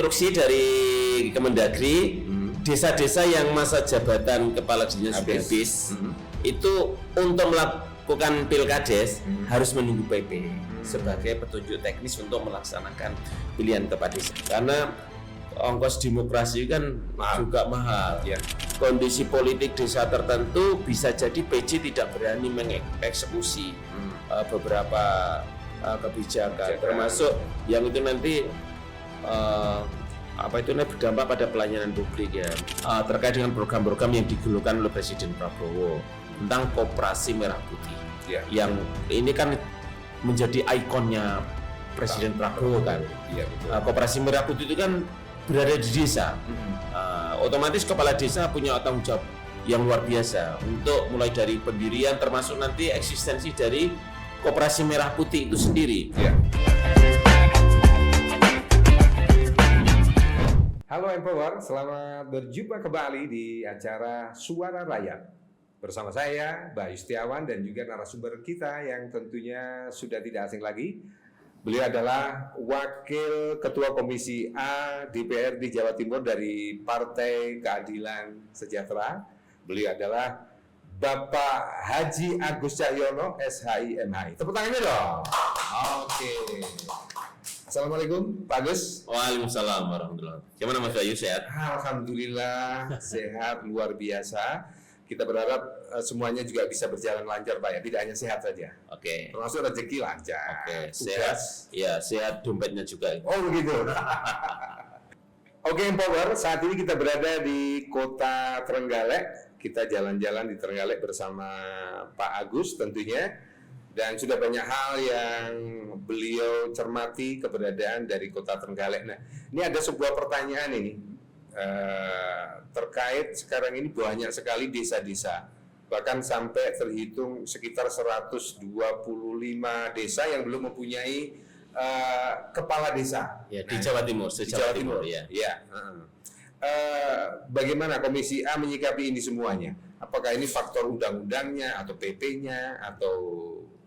instruksi dari Kemendagri, desa-desa yang masa jabatan kepala dinas sudah habis, itu untuk melakukan pilkades harus menunggu PP sebagai petunjuk teknis untuk melaksanakan pilihan kepala desa. Karena ongkos demokrasi kan juga mahal. Ya. Kondisi politik desa tertentu bisa jadi PJ tidak berani mengeksekusi beberapa kebijakan, termasuk yang itu nanti berdampak pada pelayanan publik ya, terkait dengan program-program yang digulirkan oleh Presiden Prabowo tentang Koperasi Merah Putih, yang ini kan menjadi ikonnya Presiden Prabowo kan. Koperasi Merah Putih itu kan berada di desa, otomatis kepala desa punya tanggung jawab yang luar biasa untuk mulai dari pendirian termasuk nanti eksistensi dari Koperasi Merah Putih itu sendiri. Halo Empower, selamat berjumpa kembali di acara Suara Rakyat. Bersama saya, Bayu Setiawan, dan juga narasumber kita yang tentunya sudah tidak asing lagi. Beliau adalah Wakil Ketua Komisi A DPRD Jawa Timur dari Partai Keadilan Sejahtera. Beliau adalah Bapak Haji Agus Cahyono, SHI MHI. Tepuk tangannya dong. Oke. Assalamualaikum, Pak Agus. Waalaikumsalam warahmatullahi wabarakatuh. Gimana Mas Bayu, sehat? Alhamdulillah, sehat, luar biasa. Kita berharap semuanya juga bisa berjalan lancar, Pak ya. Tidak hanya sehat saja. Oke. Termasuk rezeki lancar. Oke, sehat. Ya, sehat dompetnya juga. Oh begitu. Oke, Empower, saat ini kita berada di Kota Trenggalek. Kita jalan-jalan di Trenggalek bersama Pak Agus tentunya. Dan sudah banyak hal yang beliau cermati keberadaan dari Kota Trenggalek. Nah, ini ada sebuah pertanyaan ini terkait sekarang ini banyak sekali desa-desa, bahkan sampai terhitung sekitar 125 desa yang belum mempunyai kepala desa. Ya, di Jawa Timur, di Jawa Timur. Ya. Bagaimana Komisi A menyikapi ini semuanya? Apakah ini faktor undang-undangnya atau PP-nya atau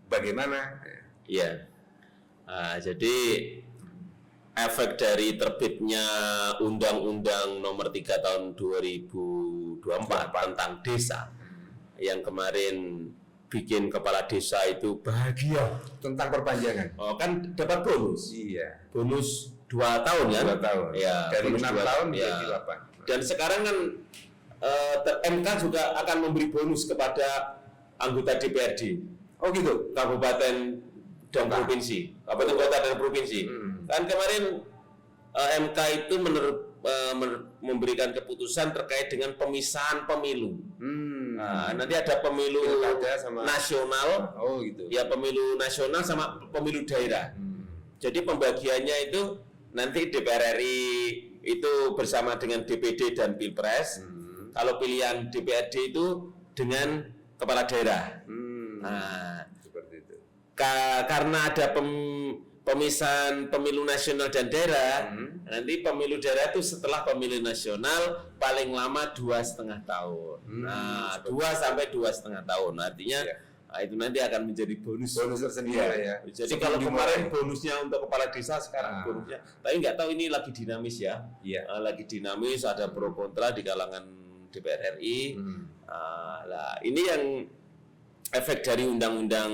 bagaimana? Iya. Jadi efek dari terbitnya Undang-Undang Nomor 3 Tahun 2024 tentang desa yang kemarin bikin kepala desa itu bahagia tentang perpanjangan. Oh, kan dapat bonus. Iya. Bonus 2 tahun kan? 2 tahun. Ya, dari 6 tahun menjadi 8. Dan sekarang kan MK juga akan memberi bonus kepada anggota DPRD. Oh gitu, kabupaten dan provinsi, kabupaten kota dan provinsi. Kan kemarin MK itu memberikan keputusan terkait dengan pemisahan pemilu. Nah, nanti ada pemilu nasional, gitu. Ya pemilu nasional sama pemilu daerah. Jadi pembagiannya itu nanti DPR RI itu bersama dengan DPD dan Pilpres. Kalau pilihan DPRD itu dengan kepala daerah. Nah, seperti itu. Karena ada pemisahan pemilu nasional dan daerah, nanti pemilu daerah itu setelah pemilu nasional paling lama 2,5 tahun. Nah, 2 sampai 2,5 tahun. Artinya itu nanti akan menjadi bonus tersendiri ya. Jadi kalau kemarin bonusnya untuk kepala desa, sekarang bonusnya. Tapi nggak tahu ini lagi dinamis ya. Lagi dinamis, ada pro kontra di kalangan DPR RI. Nah, ini yang efek dari Undang-Undang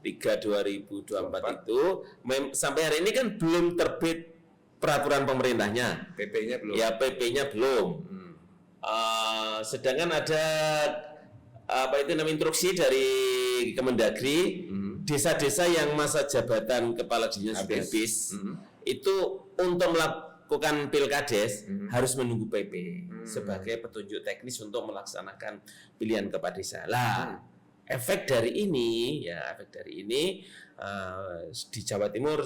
3 2024 itu sampai hari ini kan belum terbit peraturan pemerintahnya. PP-nya belum. Ya, PP-nya belum. Sedangkan ada instruksi dari Kemendagri, desa-desa yang masa jabatan kepala dinas sudah habis, itu untuk melakukan pilkades harus menunggu PP sebagai petunjuk teknis untuk melaksanakan pilihan kepala desa. Lah, efek dari ini di Jawa Timur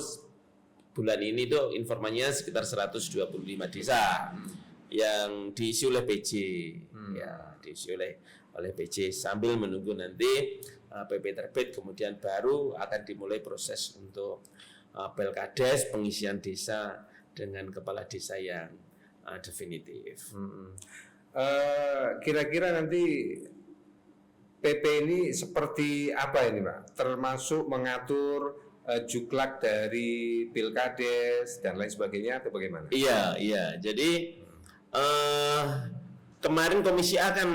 bulan ini tuh informasinya sekitar 125 desa yang diisi oleh PJ, diisi oleh PJ sambil menunggu nanti PP terbit, kemudian baru akan dimulai proses untuk pilkades pengisian desa dengan kepala desa yang definitif. Kira-kira nanti PP ini seperti apa ini, Pak? Termasuk mengatur juklak dari Pilkades dan lain sebagainya atau bagaimana? Iya. Jadi kemarin Komisi A kan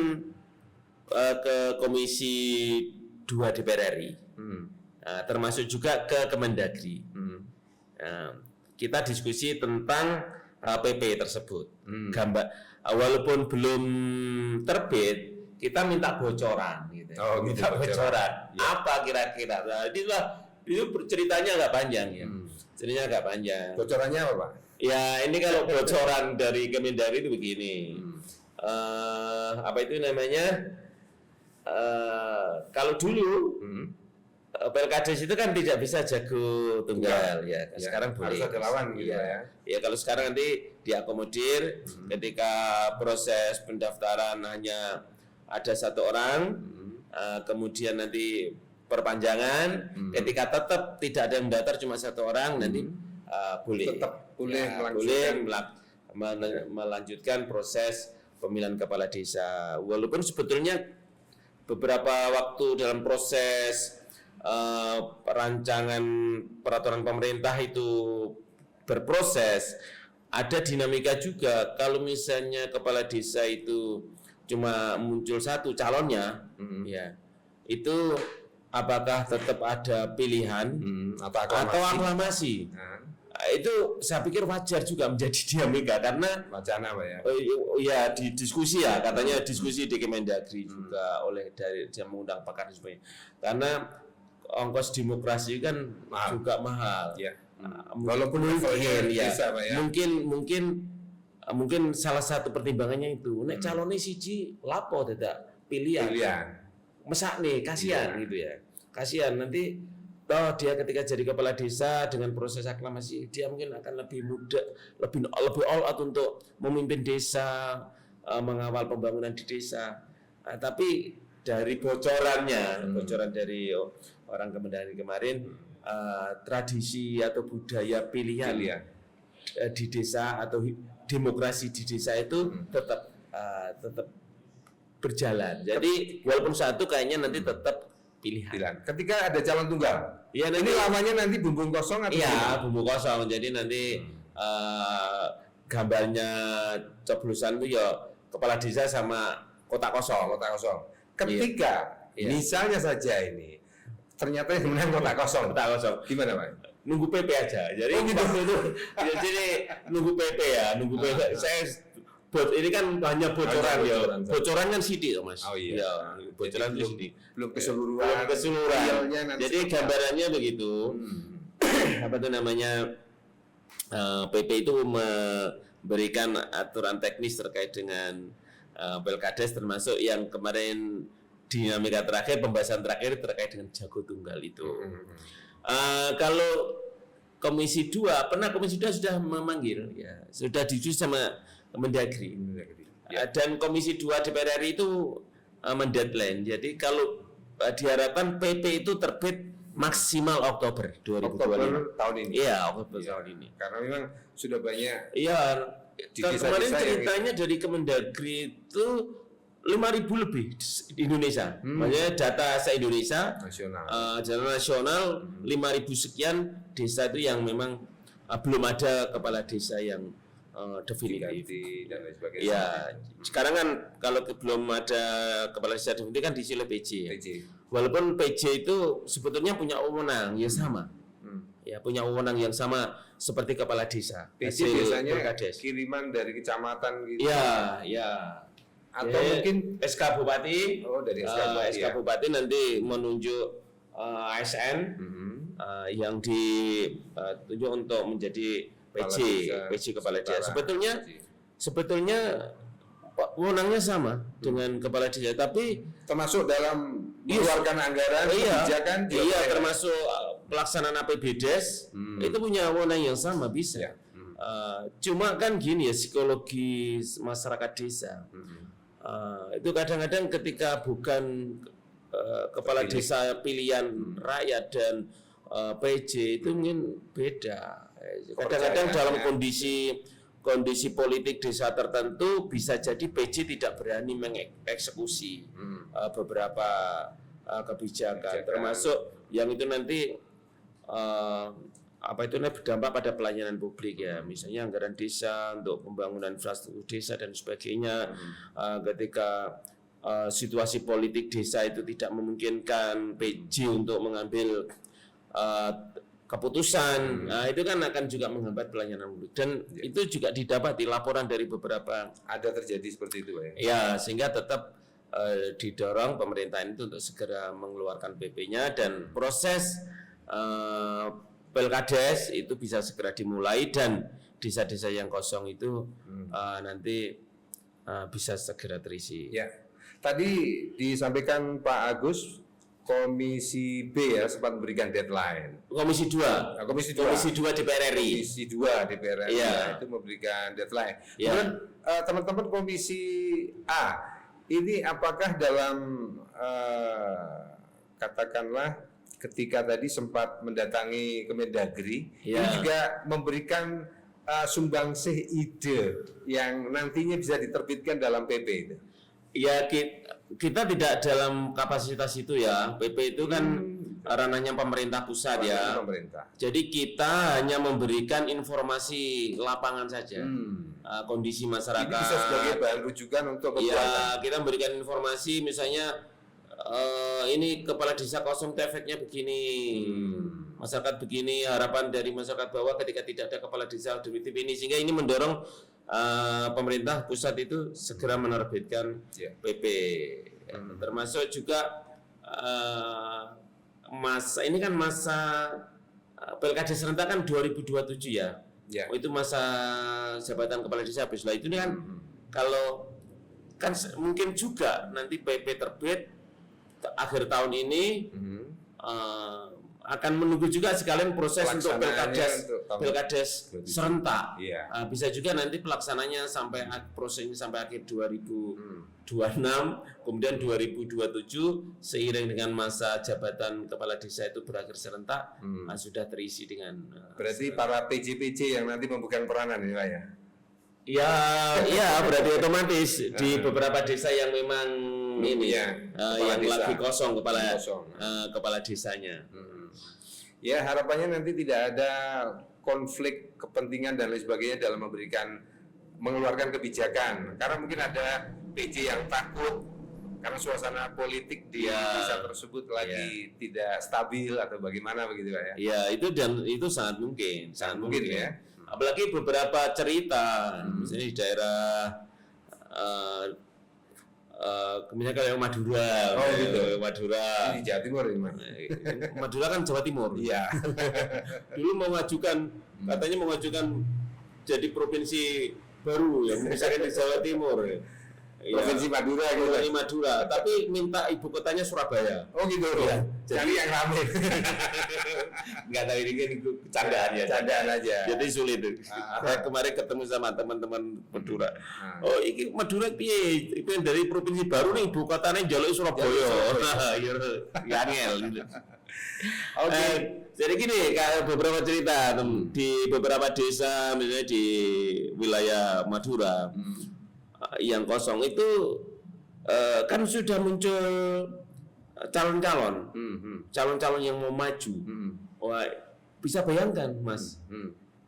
ke Komisi 2 DPR RI, termasuk juga ke Kemendagri. Kita diskusi tentang PP tersebut. Walaupun belum terbit, kita minta bocoran, gitu. Minta bocoran. Ya. Apa kira-kira? Nah, itu ceritanya agak panjang ya. Ceritanya agak panjang. Bocorannya apa, Pak? Ya ini kalau bocoran dari Kemendagri itu begini. Apa itu namanya? Kalau dulu Pilkades itu kan tidak bisa jago tunggal ya. Sekarang boleh. Harus ada lawan gitu ya. Ya kalau sekarang nanti diakomodir ketika proses pendaftaran hanya ada 1 orang, kemudian nanti perpanjangan, ketika tetap tidak ada yang mendaftar cuma 1 orang, nanti boleh. Tetap boleh melanjutkan proses pemilihan kepala desa. Walaupun sebetulnya beberapa waktu dalam proses perancangan peraturan pemerintah itu berproses, ada dinamika juga. Kalau misalnya kepala desa itu cuma muncul 1 calonnya, ya itu apakah tetap ada pilihan atau aklamasi? Itu saya pikir wajar juga menjadi dinamika karena wacana Pak ya. Ya di diskusi ya, katanya diskusi di Kemendagri juga oleh dari dia mengundang pakar dan sebagainya. Karena ongkos demokrasi kan juga mahal. Ya. Walaupun mungkin ya, mungkin salah satu pertimbangannya itu nek calonnya siji lapo tidak pilihan. Mesak nih kasihan gitu ya. Kasihan nanti dia ketika jadi kepala desa dengan proses aklamasi dia mungkin akan lebih mudah, lebih all out untuk memimpin desa, mengawal pembangunan di desa. Tapi dari bocoran dari orang Kemendagri kemarin, tradisi atau budaya pilihan di desa atau demokrasi di desa itu tetap berjalan. Jadi walaupun 1 kayaknya nanti tetap pilihan. Ketika ada calon tunggal, ya, ini lamanya nanti bumbung kosong atau? Iya, bumbu kosong. Jadi nanti gambarnya coblosan itu ya kepala desa sama kotak kosong. Ketika misalnya saja ini ternyata yang menang kotak kosong, gimana Pak? Nunggu PP aja. Jadi jadi nunggu PP ya, nunggu PP. Saya ini kan hanya bocoran ya. Bocoran kan sidik Mas. Oh iya. Ya, bocoran itu sidik. Belum keseluruhan. Jadi gambarannya begitu. Apa itu namanya? PP itu memberikan aturan teknis terkait dengan Pilkades, termasuk yang kemarin dinamika terakhir, pembahasan terakhir terkait dengan jago tunggal itu. Kalau Komisi 2, Komisi 2 sudah memanggil, ya, sudah diskusi sama Kemendagri. Dan Komisi 2 DPR RI itu mendeadline. Jadi kalau diharapkan PP itu terbit maksimal Oktober 2025. Oktober tahun ini. Iya, Oktober tahun ini. Karena memang sudah banyak. Iya. Kemarin ceritanya dari Kemendagri itu 5.000 lebih di Indonesia. Maksudnya data se-Indonesia nasional 5.000 sekian desa itu yang memang belum ada kepala desa yang definitif dan lain sebagainya. Ya, sekarang kan kalau belum ada kepala desa definitif kan diisi oleh PJ. Walaupun PJ itu sebetulnya punya wewenang yang sama. Ya, punya wewenang yang sama seperti kepala desa. PJ biasanya kiriman dari kecamatan gitu. Ya. Atau mungkin SK Bupati. Oh, dari SK Bupati nanti menunjuk ASN yang ditunjuk untuk menjadi PJ kepala desa. Sebetulnya wewenangnya sama dengan kepala desa, tapi termasuk dalam mengeluarkan anggaran kebijakan. Iya, termasuk pelaksanaan APBDes itu punya wewenang yang sama bisa. Cuma kan gini ya, psikologi masyarakat desa. Itu kadang-kadang ketika bukan kepala desa pilihan rakyat dan PJ itu mungkin beda. Kadang-kadang dalam kondisi politik desa tertentu bisa jadi PJ tidak berani mengeksekusi beberapa kebijakan, termasuk yang itu nanti apa itu berdampak pada pelayanan publik ya, misalnya anggaran desa untuk pembangunan infrastruktur desa dan sebagainya. Ketika situasi politik desa itu tidak memungkinkan PJ untuk mengambil keputusan, itu kan akan juga menghambat pelayanan publik, dan itu juga didapati laporan dari beberapa ada terjadi seperti itu Pak ya. Ya, sehingga tetap didorong pemerintahan itu untuk segera mengeluarkan PP-nya dan proses Pilkades itu bisa segera dimulai dan desa-desa yang kosong itu nanti bisa segera terisi. Ya, tadi disampaikan Pak Agus, Komisi B ya sempat memberikan deadline. Komisi 2. Nah, Komisi 2 DPR RI. Komisi 2 DPR RI Ya. itu memberikan deadline. Ya. Kemudian teman-teman Komisi A ini apakah dalam katakanlah ketika tadi sempat mendatangi Kemendagri, Ya. ini juga memberikan sumbangsih ide yang nantinya bisa diterbitkan dalam PP itu. Ya, kita tidak dalam kapasitas itu ya. PP itu kan ranahnya pemerintah pusat ya. Pemerintah. Jadi kita hanya memberikan informasi lapangan saja, kondisi masyarakat. Ini bisa sebagai bahan rujukan untuk Ya, kekuatan. kita memberikan informasi misalnya ini kepala desa kosong efeknya begini, masyarakat begini, harapan dari masyarakat bawah ketika tidak ada kepala desa definitif ini, sehingga ini mendorong pemerintah pusat itu segera menerbitkan PP. Termasuk juga ini kan masa Pilkada serentak kan 2027 ya. Itu masa jabatan kepala desa habis lah. Itu kan kalau kan mungkin juga nanti PP terbit akhir tahun ini akan menunggu juga sekalian proses untuk Pilkades serentak. Bisa juga nanti pelaksananya sampai prosesnya sampai akhir 2026, kemudian 2027 seiring dengan masa jabatan kepala desa itu berakhir serentak, sudah terisi dengan berarti para PJ-PJ yang nanti memegang peranan ini Pak ya. Ya, berarti otomatis di beberapa desa yang memang ini yang desa lagi kosong kepala desanya. Ya, harapannya nanti tidak ada konflik kepentingan dan lain sebagainya dalam mengeluarkan kebijakan. Karena mungkin ada PJ yang takut karena suasana politik di desa tersebut lagi tidak stabil atau bagaimana begitu Pak ya. Ya, itu sangat mungkin, ya. Apalagi beberapa cerita misalnya di daerah misalnya kayak Madura, Madura di Jawa Timur ini Mas. Madura kan Jawa Timur. Iya. Dulu katanya mau mengajukan jadi provinsi baru yang misalnya di Jawa Timur. Provinsi Madura gitu. Provinsi Madura, tapi minta ibu kotanya Surabaya. Oh gitu. Ya. Jadi yang ramai. Enggak tahu ini candaan ya. Candaan aja. Jadi sulit. Saya kemarin ketemu sama teman-teman Madura. Oh, ini Madura piye? Itu dari provinsi baru nih, ibu kotanya njaluk Surabaya. Ya angel. Oke. Jadi gini, kalau beberapa cerita di beberapa desa misalnya di wilayah Madura yang kosong itu kan sudah muncul calon-calon yang mau maju. Wah, bisa bayangkan Mas,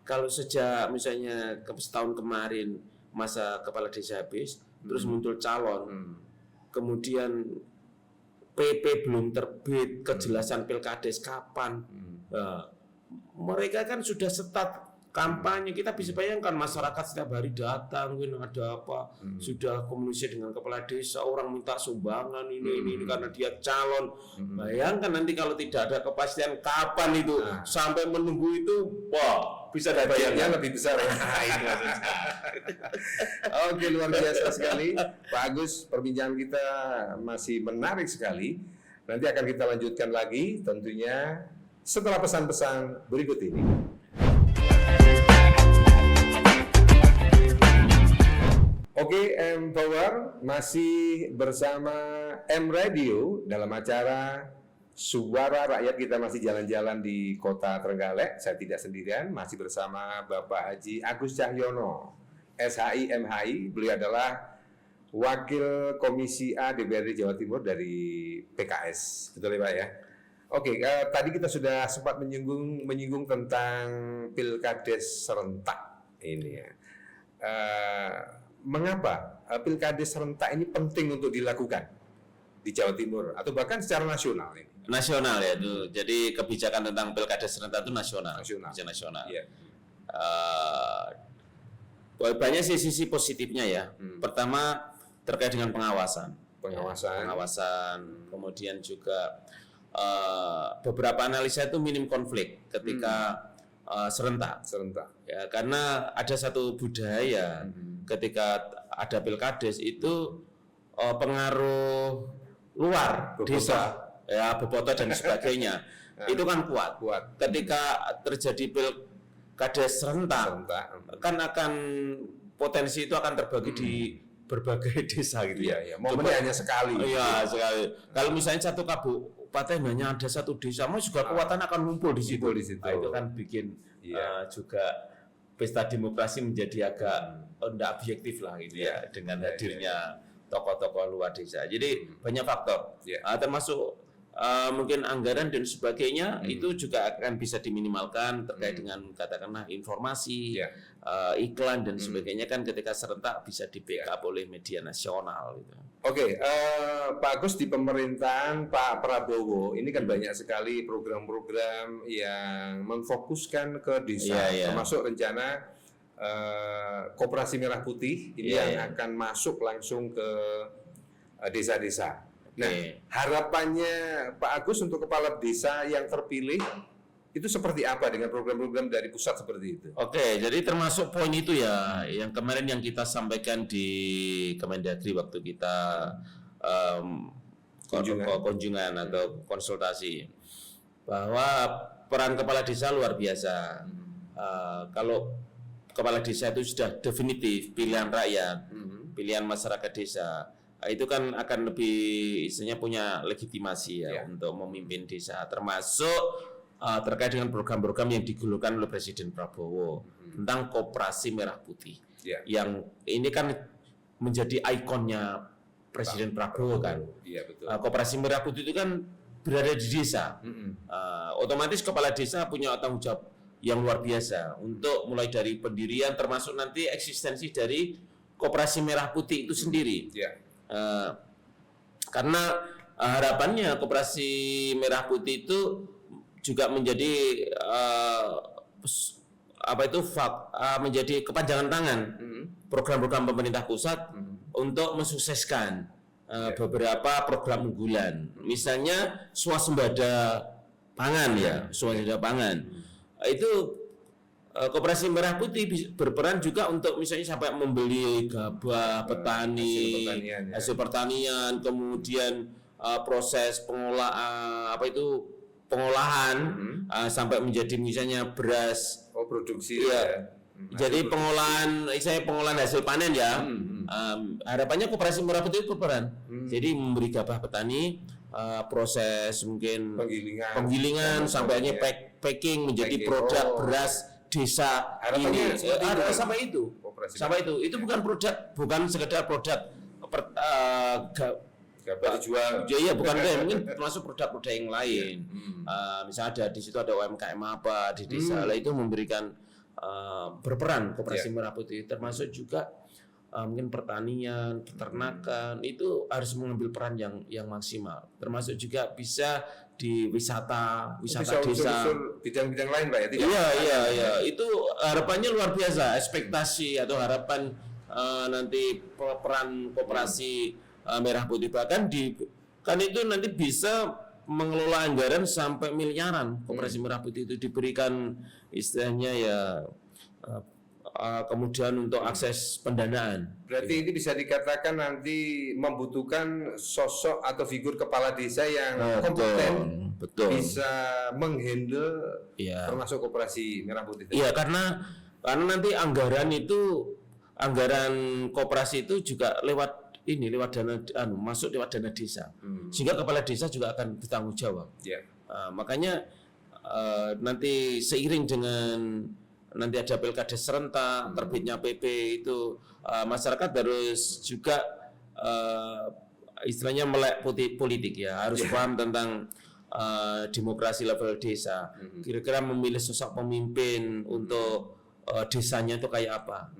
kalau sejak misalnya setahun kemarin masa kepala desa habis, terus muncul calon, kemudian PP belum terbit, kejelasan Pilkades kapan, mereka kan sudah start kampanye. Kita bisa bayangkan masyarakat setiap hari datang, ada apa, sudah komunikasi dengan kepala desa, orang minta sumbangan ini karena dia calon. Bayangkan nanti kalau tidak ada kepastian kapan itu, sampai menunggu itu, wah, bisa bayarnya lebih besar ya. Oke, luar biasa sekali Pak Agus, perbincangan kita masih menarik sekali. Nanti akan kita lanjutkan lagi tentunya setelah pesan-pesan berikut ini. Oke, Empower masih bersama M Radio dalam acara Suara Rakyat. Kita masih jalan-jalan di Kota Trenggalek. Saya tidak sendirian, masih bersama Bapak Haji Agus Cahyono, SHI MHI. Beliau adalah Wakil Komisi A DPRD Jawa Timur dari PKS. Betul ya Pak ya? Oke, tadi kita sudah sempat menyinggung tentang pilkades serentak ini ya. Mengapa pilkades serentak ini penting untuk dilakukan di Jawa Timur atau bahkan secara nasional ini? Nasional ya itu. Jadi kebijakan tentang pilkades serentak itu nasional. Nasional. Nasional. Iya. Banyak sisi positifnya ya. Pertama terkait dengan pengawasan. Kemudian juga beberapa analisa itu minim konflik ketika serentak. Ya, karena ada satu budaya ketika ada pilkades itu pengaruh luar desa, ya bobotoh dan sebagainya itu kan kuat. Ketika terjadi pilkades serentak, kan akan potensi itu akan terbagi di berbagai desa gitu ya. Momennya hanya sekali. Iya sekali. Kalau misalnya satu kabupaten hanya ada satu desa, mau juga kekuatan akan ngumpul di situ. Nah, itu kan bikin juga pesta demokrasi menjadi agak tidak objektif lah gitu ya dengan hadirnya tokoh-tokoh luar desa. Jadi banyak faktor, termasuk mungkin anggaran dan sebagainya itu juga akan bisa diminimalkan terkait dengan katakanlah informasi, iklan dan sebagainya kan ketika serentak bisa di backup oleh media nasional. Gitu. Oke, Pak Agus di pemerintahan Pak Prabowo ini kan banyak sekali program-program yang memfokuskan ke desa, termasuk rencana Koperasi Merah Putih ini yang akan masuk langsung ke desa-desa. Nah, harapannya Pak Agus untuk kepala desa yang terpilih itu seperti apa dengan program-program dari pusat seperti itu? Oke, jadi termasuk poin itu ya, yang kemarin yang kita sampaikan di Kemendagri waktu kita kunjungan atau konsultasi, bahwa peran kepala desa luar biasa. Kalau kepala desa itu sudah definitif pilihan rakyat, pilihan masyarakat desa, itu kan akan lebih istilahnya punya legitimasi untuk memimpin desa, termasuk terkait dengan program-program yang digulirkan oleh Presiden Prabowo tentang Koperasi Merah Putih, yang ini kan menjadi ikonnya Presiden Prabowo kan. Koperasi Merah Putih itu kan berada di desa, otomatis kepala desa punya tanggung jawab yang luar biasa untuk mulai dari pendirian termasuk nanti eksistensi dari Koperasi Merah Putih itu sendiri. Karena harapannya Koperasi Merah Putih itu juga menjadi menjadi kepanjangan tangan program-program pemerintah pusat untuk mensukseskan beberapa program unggulan. Misalnya swasembada pangan swasembada pangan. Itu Koperasi Merah Putih berperan juga untuk misalnya sampai membeli gabah petani, hasil pertanian, kemudian proses pengolahan sampai menjadi misalnya beras produksi jadi pengolahan hasil panen harapannya Koperasi Merah Putih berperan jadi memberi gabah petani, proses mungkin penggilingan sampai hanya packing menjadi produk beras desa ini sampai itu bukan sekedar produk gabah dijual. Bukan mungkin termasuk produk-produk yang lain. Misalnya di situ ada UMKM apa di desa, itu memberikan berperan Koperasi Merah Putih, termasuk juga mungkin pertanian, peternakan itu harus mengambil peran yang maksimal. Termasuk juga bisa di wisata desa, bidang-bidang lain, Pak ya. Iya. Itu harapannya luar biasa, ekspektasi atau harapan nanti peran Koperasi Merah Putih bahkan kan itu nanti bisa mengelola anggaran sampai miliaran. Koperasi Merah Putih itu diberikan istilahnya kemudian untuk akses pendanaan. Berarti ini bisa dikatakan nanti membutuhkan sosok atau figur kepala desa yang kompeten, bisa menghandle termasuk Koperasi Merah Putih. Iya, karena nanti anggaran koperasi itu juga lewat dana masuk lewat dana desa, sehingga kepala desa juga akan bertanggung jawab. Makanya nanti seiring dengan nanti ada pilkades serentak, terbitnya PP itu masyarakat harus juga istilahnya melek politik harus paham tentang demokrasi level desa. Kira-kira memilih sosok pemimpin untuk desanya itu kayak apa?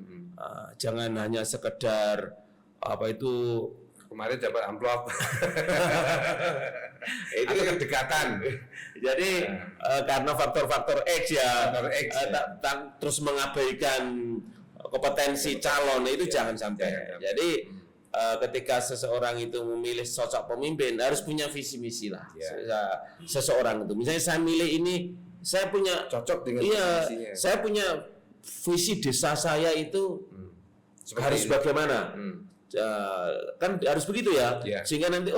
Jangan hanya sekedar apa itu kemarin dapat amplop. Itu kedekatan. Jadi karena faktor-faktor X ya, Faktor X, terus mengabaikan kompetensi calon itu jangan sampai. Jadi ketika seseorang itu memilih sosok pemimpin harus punya visi misi lah. Seseorang itu, misalnya saya milih ini, saya punya cocok dengan visinya. saya punya visi desa saya itu harus bagaimana. Kan harus begitu ya, sehingga nanti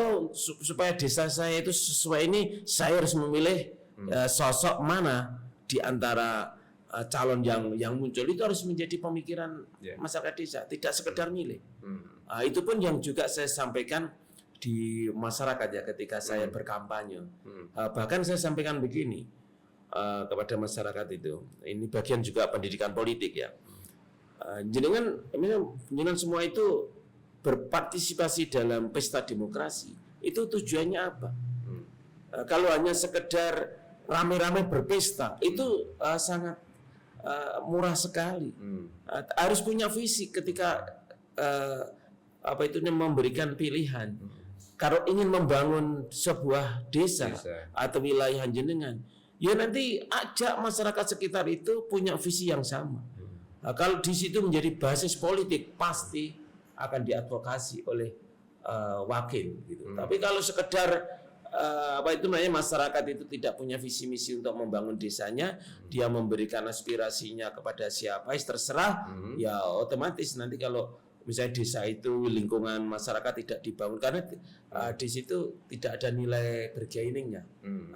supaya desa saya itu sesuai ini, saya harus memilih sosok mana di antara calon yang muncul itu harus menjadi pemikiran masyarakat desa, tidak sekedar milih. Itu pun yang juga saya sampaikan di masyarakat ya ketika saya berkampanye. Bahkan saya sampaikan begini kepada masyarakat itu, ini bagian juga pendidikan politik ya. Jenengan semua itu berpartisipasi dalam pesta demokrasi, itu tujuannya apa? Kalau hanya sekedar rame-rame berpesta, itu sangat murah sekali. Harus punya visi ketika memberikan pilihan. Kalau ingin membangun sebuah desa atau wilayah jenengan, ya nanti ajak masyarakat sekitar itu punya visi yang sama. Kalau di situ menjadi basis politik, pasti akan diadvokasi oleh wakil gitu. Tapi kalau sekedar masyarakat itu tidak punya visi misi untuk membangun desanya, dia memberikan aspirasinya kepada siapa terserah, ya otomatis nanti kalau misalnya desa itu lingkungan masyarakat tidak dibangun karena di situ tidak ada nilai bargainingnya.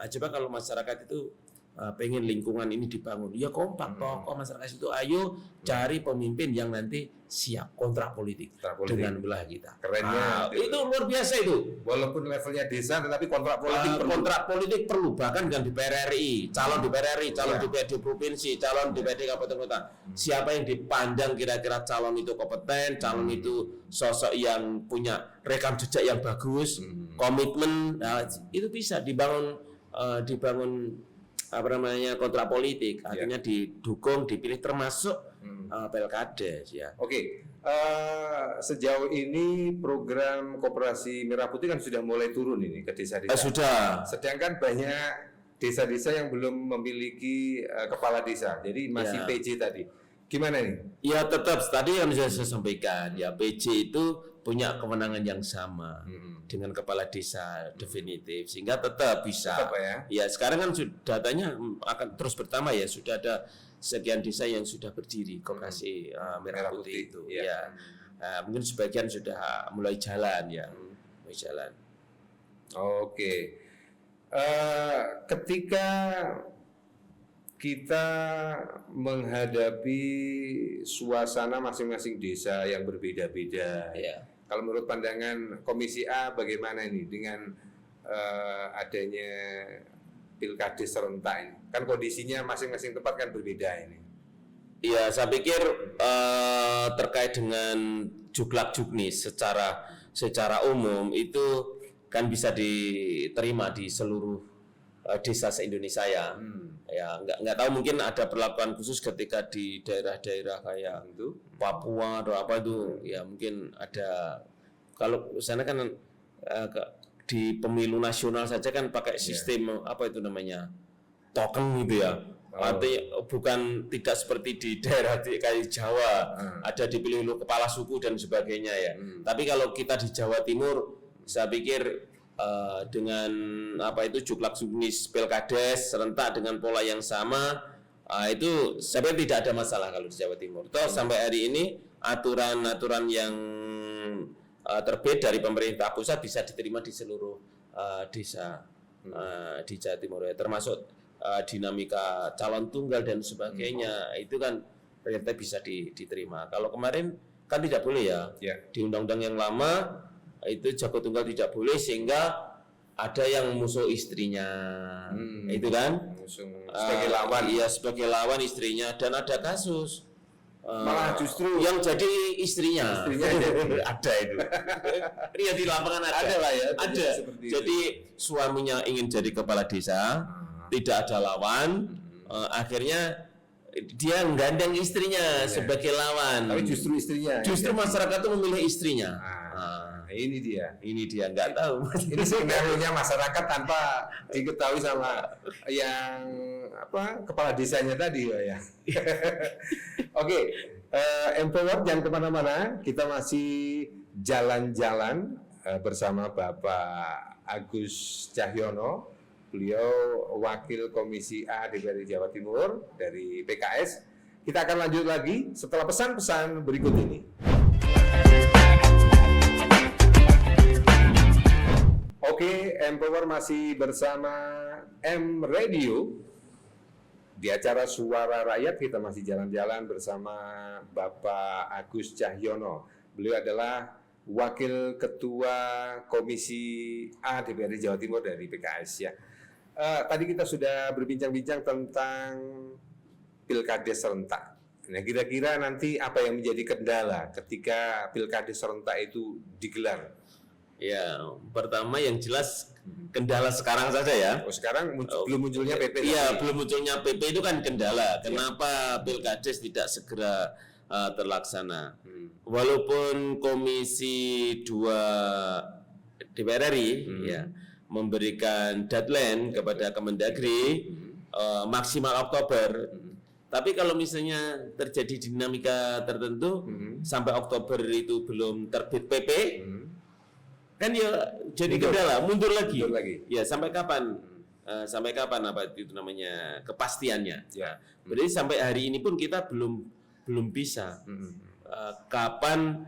Coba kalau masyarakat itu pengen lingkungan ini dibangun, ya kompak tokoh masyarakat itu, ayo cari pemimpin yang nanti siap kontrak politik dengan wilayah kita. Kerennya itu luar biasa itu. Walaupun levelnya desa, tetapi kontrak politik perlu. Kontrak politik perlu, bahkan dengan DPR RI, calon DPR RI, calon DPRD provinsi, calon DPRD kabupaten kota. Siapa yang dipandang kira-kira calon itu kompeten, calon itu sosok yang punya rekam jejak yang bagus, komitmen, itu bisa dibangun kontrak politik, artinya didukung, dipilih termasuk Pelkades ya. Oke. Sejauh ini program Koperasi Merah Putih kan sudah mulai turun ini ke desa-desa. Sudah. Sedangkan banyak desa-desa yang belum memiliki kepala desa, jadi masih PJ tadi. Gimana nih? Ya tetap tadi yang saya sampaikan, ya PJ itu punya kewenangan yang sama dengan kepala desa definitif, sehingga tetap bisa. Ya sekarang kan datanya akan terus bertambah ya, sudah ada sekian desa yang sudah berdiri Koperasi Merah Putih itu. Ya. Mungkin sebagian sudah mulai jalan ya, mulai jalan. Oke. Ketika kita menghadapi suasana masing-masing desa yang berbeda-beda. Kalau menurut pandangan Komisi A bagaimana ini dengan adanya pilkades serentak ini? Kan kondisinya masing-masing tempat kan berbeda ini. Iya, saya pikir terkait dengan juklak-juknis secara umum itu kan bisa diterima di seluruh desa se-Indonesia ya. Ya nggak tahu, mungkin ada perlakuan khusus ketika di daerah-daerah kayak itu Papua atau apa itu ya, mungkin ada. Kalau sana kan di pemilu nasional saja kan pakai sistem apa itu namanya token gitu ya. Artinya bukan tidak seperti di daerah kayak Jawa ada dipilih kepala suku dan sebagainya ya. Tapi kalau kita di Jawa Timur, saya pikir dengan juklak-juknis pilkades serentak dengan pola yang sama, itu saya pikir tidak ada masalah kalau di Jawa Timur. Toh sampai hari ini aturan-aturan yang terbit dari pemerintah pusat bisa diterima di seluruh desa di Jawa Timur ya, termasuk dinamika calon tunggal dan sebagainya. Itu kan ternyata bisa diterima. Kalau kemarin kan tidak boleh ya. Di undang-undang yang lama itu jago tunggal tidak boleh, sehingga ada yang musuh istrinya, itu kan sebagai lawan. Iya, sebagai lawan istrinya, dan ada kasus Malah justru yang jadi istrinya jadi. ada itu. Iya, di lapangan ada lah ya. ada. Jadi suaminya ingin jadi kepala desa, tidak ada lawan, akhirnya dia menggandeng istrinya sebagai lawan. Tapi justru istrinya. Justru masyarakat itu memilih istrinya. Ini dia Nggak tahu. Ini skenario-nya masyarakat tanpa diketahui sama yang kepala desanya tadi ya. Oke, Empower jangan kemana-mana. Kita masih jalan-jalan bersama Bapak Agus Cahyono. Beliau Wakil Komisi A DPRD Jawa Timur dari PKS. Kita akan lanjut lagi setelah pesan-pesan berikut ini. Oke, Empower masih bersama M Radio di acara Suara Rakyat. Kita masih jalan-jalan bersama Bapak Agus Cahyono. Beliau adalah Wakil Ketua Komisi A DPRD Jawa Timur dari PKS ya. Tadi kita sudah berbincang-bincang tentang Pilkades serentak. Nah, kira-kira nanti apa yang menjadi kendala ketika Pilkades serentak itu digelar? Ya, pertama yang jelas kendala sekarang saja ya. Sekarang belum munculnya PP. Iya, belum munculnya PP itu kan kendala. Kenapa Pilkades tidak segera terlaksana? Walaupun Komisi 2 DPR RI ya memberikan deadline kepada Kemendagri maksimal Oktober. Tapi kalau misalnya terjadi dinamika tertentu sampai Oktober itu belum terbit PP, kan ya jadi kendala, mundur lagi. Ya, sampai kapan? Sampai kapan apa itu namanya kepastiannya? Ya. Berarti sampai hari ini pun kita belum bisa. Kapan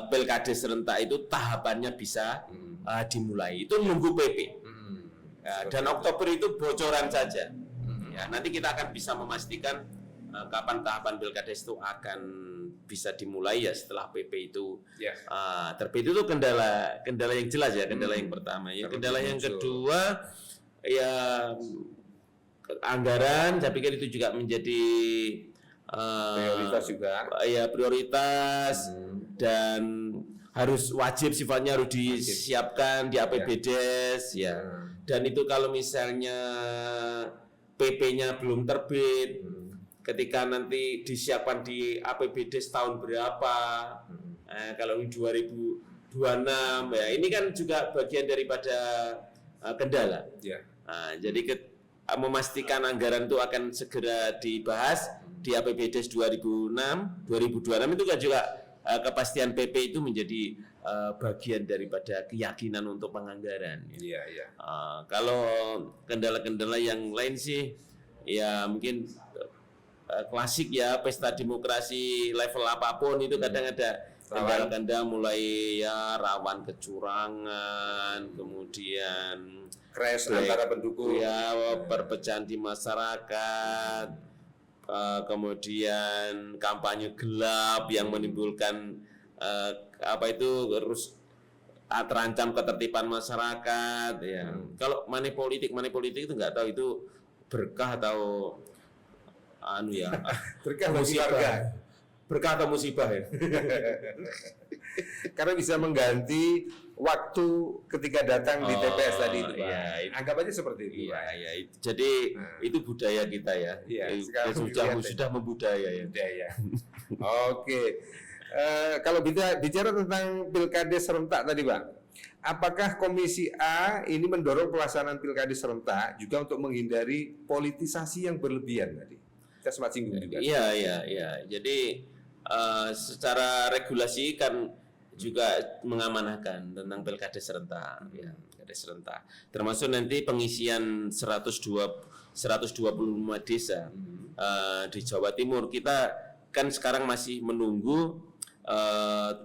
Pilkades serentak itu tahapannya bisa dimulai? Itu nunggu PP. Dan Oktober itu bocoran saja. Ya, nanti kita akan bisa memastikan kapan tahapan Pilkades itu akan bisa dimulai ya setelah PP itu terbit. Itu kendala yang jelas ya, kendala yang pertama. Ya, kendala yang kedua ya anggaran. Saya pikir itu juga menjadi prioritas juga. Ya, prioritas dan harus wajib sifatnya harus disiapkan di APBDes ya. Dan itu kalau misalnya PP-nya belum terbit, ketika nanti disiapkan di APBDes tahun berapa, kalau 2026 ya, ini kan juga bagian daripada kendala. Jadi memastikan anggaran itu akan segera dibahas di APBDes 2026 itu kan juga kepastian PP itu menjadi bagian daripada keyakinan untuk penganggaran. Kalau kendala-kendala yang lain sih ya mungkin klasik ya, pesta demokrasi level apapun itu kadang ada kendala-kendala mulai ya rawan kecurangan, kemudian crash antara pendukung, ya perpecahan di masyarakat, kemudian kampanye gelap yang menimbulkan terancam ketertiban masyarakat ya. Kalau money politik itu nggak tahu itu berkah atau berkah bagi warga, berkah atau musibah ya. Karena bisa mengganti waktu ketika datang di TPS tadi itu, Pak. Ya, anggap aja seperti itu, Pak. Ya, jadi itu budaya kita ya. Sudah membudaya ya. Oke. Kalau bicara tentang Pilkades serentak tadi, Pak, apakah Komisi A ini mendorong pelaksanaan Pilkades serentak juga untuk menghindari politisasi yang berlebihan tadi? Kita sempat singgung juga. Iya. Jadi secara regulasi kan juga mengamanahkan tentang Pilkades serentak, ya, Pilkades serentak. Termasuk nanti pengisian 125 desa di Jawa Timur. Kita kan sekarang masih menunggu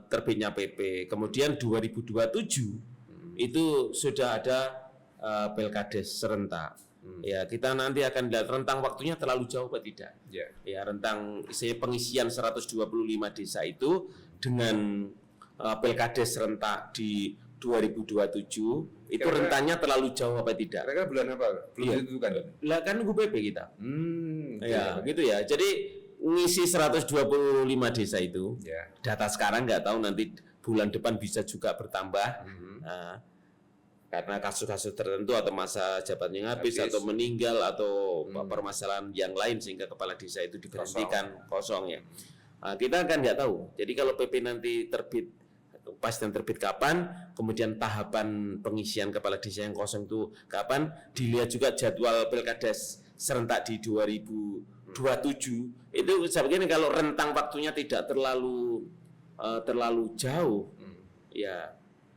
terbitnya PP. Kemudian 2027 itu sudah ada Pilkades serentak. Ya, kita nanti akan lihat rentang waktunya terlalu jauh atau tidak. Ya, rentang pengisian 125 desa itu dengan Pilkades serentak di 2027 itu rentangnya terlalu jauh apa tidak? Mereka bulan apa? Belum ditentukan. Lah kan nunggu PP kita. Ya, gitu ya. Jadi ngisi 125 desa itu. Ya. Data sekarang nggak tahu nanti bulan depan bisa juga bertambah. Karena kasus-kasus tertentu atau masa jabatannya habis atau meninggal atau permasalahan yang lain sehingga kepala desa itu diberhentikan kosong ya. Kita kan nggak tahu. Jadi kalau PP nanti terbit kepastian terbit kapan, kemudian tahapan pengisian kepala desa yang kosong itu kapan, dilihat juga jadwal pilkades serentak di 2027 itu sebenarnya kalau rentang waktunya tidak terlalu jauh ya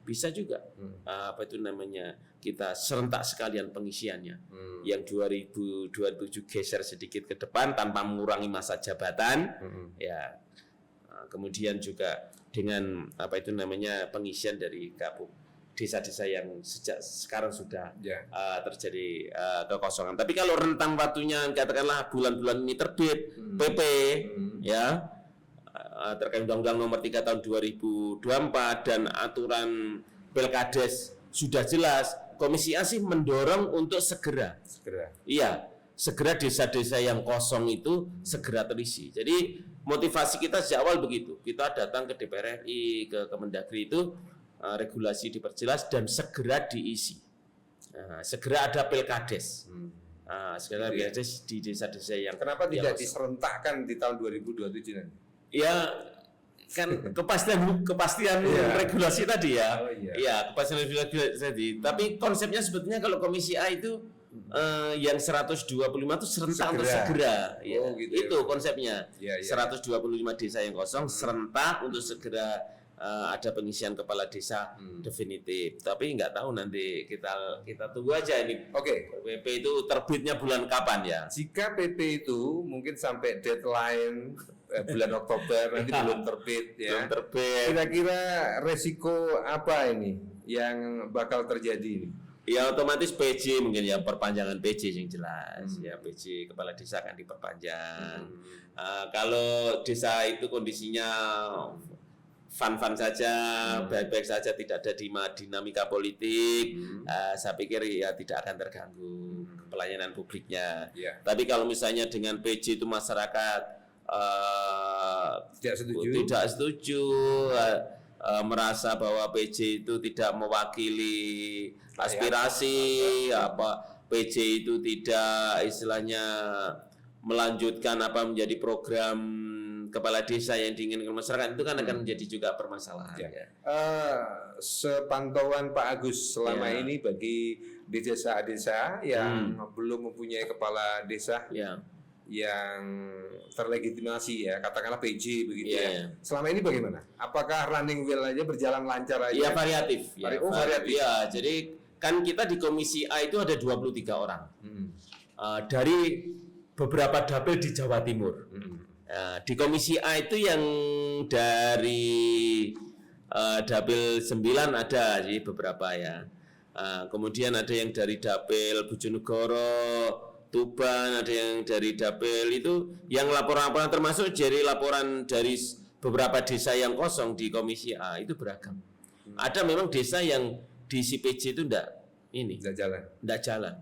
bisa juga apa itu namanya kita serentak sekalian pengisiannya yang 2027 geser sedikit ke depan tanpa mengurangi masa jabatan ya kemudian juga dengan apa itu namanya pengisian dari desa-desa yang sejak sekarang sudah terjadi kekosongan. Tapi kalau rentang waktunya katakanlah bulan-bulan ini terbit PP ya terkait Undang-Undang Nomor 3 Tahun 2024 dan aturan Pilkades sudah jelas, Komisi A sih mendorong untuk segera. Iya, segera desa-desa yang kosong itu segera terisi. Jadi motivasi kita sejak awal begitu. Kita datang ke DPR RI, ke Kemendagri itu regulasi diperjelas dan segera diisi. Segera ada Pilkades. Segera Pilkades di desa-desa yang kenapa tidak diserentakkan di tahun 2027 nanti? Ya kan kepastian regulasi tadi ya. Iya, kepastian regulasi tadi. Tapi konsepnya sebetulnya kalau Komisi A itu yang 125 itu serentak untuk segera. Ya. Gitu itu konsepnya. 125 desa yang kosong serentak untuk segera ada pengisian kepala desa definitif. Tapi nggak tahu nanti kita tunggu aja ini. PP itu terbitnya bulan kapan ya? Jika PP itu mungkin sampai deadline bulan Oktober nanti belum terbit ya. Belum terbit. Kira-kira resiko apa ini yang bakal terjadi ini? Ya otomatis PJ mungkin ya perpanjangan PJ yang jelas ya PJ kepala desa akan diperpanjang. Kalau desa itu kondisinya fun-fun saja, baik-baik saja, tidak ada dinamika politik, saya pikir ya tidak akan terganggu pelayanan publiknya. Tapi kalau misalnya dengan PJ itu masyarakat tidak setuju, merasa bahwa PJ itu tidak mewakili aspirasi, PJ itu tidak istilahnya melanjutkan menjadi program kepala desa yang diinginkan masyarakat, itu kan akan menjadi juga permasalahan. Sepantauan Pak Agus selama ini bagi di desa-desa yang belum mempunyai kepala desa yang terlegitimasi ya, katakanlah PJ begitu ya. Selama ini bagaimana? Apakah running well aja, berjalan lancar aja? Ya variatif. Variatif. Ya, jadi kan kita di Komisi A itu ada 23 orang. Dari beberapa dapil di Jawa Timur. Di Komisi A itu yang dari dapil 9 ada sih beberapa ya. Kemudian ada yang dari dapil Bojonegoro, Tuban, ada yang dari dapil itu yang laporan-laporan termasuk jadi laporan dari beberapa desa yang kosong di Komisi A itu beragam. Ada memang desa yang di PJ itu enggak jalan.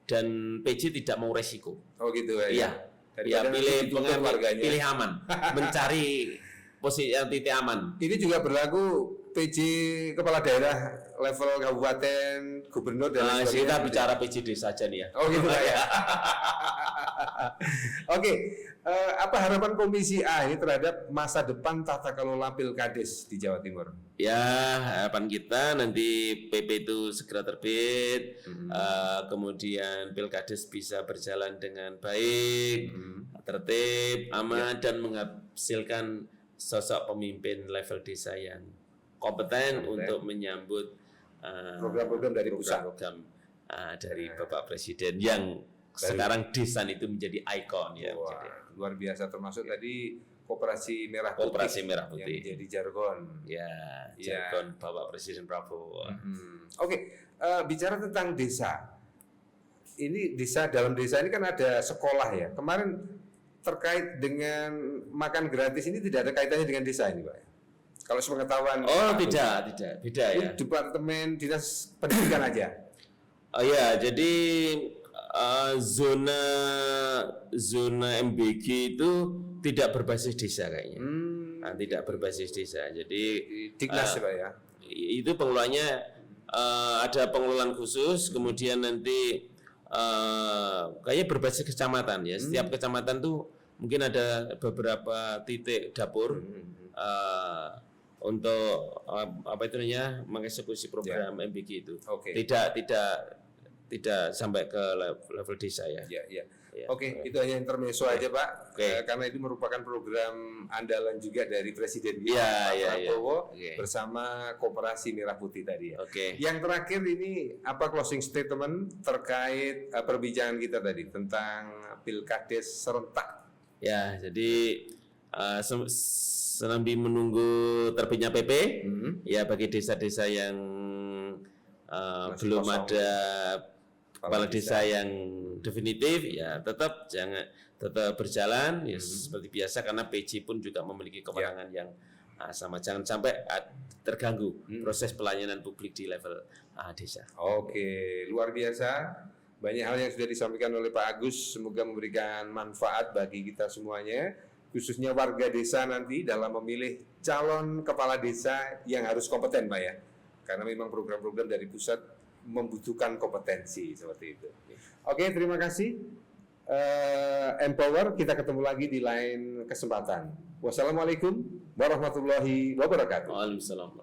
Dan PJ tidak mau resiko. Oh gitu ya. Ya pilih aman, mencari posisi yang titik aman. Ini juga berlaku PJ kepala daerah level kabupaten, gubernur dan lain sebagainya. Kita bicara PJ desa saja nih ya. Oh gitu ya. Apa harapan Komisi A ini terhadap masa depan tata kelola Pilkades di Jawa Timur? Ya, harapan kita nanti PP itu segera terbit, kemudian Pilkades bisa berjalan dengan baik, tertib, aman, dan menghasilkan sosok pemimpin level desa yang kompeten untuk menyambut program-program dari pusat, dari Bapak Presiden yang sekarang desa itu menjadi ikon ya. Luar biasa, termasuk tadi Koperasi Merah Putih yang menjadi jargon. Jargon Bapak Presiden Prabowo. Bicara tentang desa. Ini dalam desa ini kan ada sekolah ya. Kemarin terkait dengan makan gratis ini tidak ada kaitannya dengan desa ini, Pak. Kalau sepengetahuan. Tidak, beda ya. Departemen Dinas Pendidikan aja. Jadi zona MBG itu tidak berbasis desa kayaknya. Tidak berbasis desa. Jadi Diknas Pak ya. Itu pengelolanya ada pengelolaan khusus, kemudian nanti kayaknya berbasis kecamatan ya. Setiap kecamatan tuh mungkin ada beberapa titik dapur untuk apa itu namanya mengeksekusi program MBG itu. Tidak sampai ke level desa ya. Ya. Oke, itu hanya intermezzo aja Pak, karena itu merupakan program andalan juga dari Presiden kita, Pak Prabowo, bersama Koperasi Merah Putih tadi ya. Yang terakhir ini apa closing statement terkait perbincangan kita tadi tentang Pilkades serentak? Ya, jadi sambil menunggu terbitnya PP, ya bagi desa-desa yang belum ada kepala desa yang definitif ya tetap berjalan ya seperti biasa, karena PJ pun juga memiliki kewenangan yang sama, jangan sampai terganggu proses pelayanan publik di level desa. Oke, luar biasa. Banyak hal yang sudah disampaikan oleh Pak Agus, semoga memberikan manfaat bagi kita semuanya, khususnya warga desa nanti dalam memilih calon kepala desa yang harus kompeten Pak ya. Karena memang program-program dari pusat membutuhkan kompetensi seperti itu. Oke, terima kasih. Empower, kita ketemu lagi di lain kesempatan. Wassalamualaikum warahmatullahi wabarakatuh. Waalaikumsalam.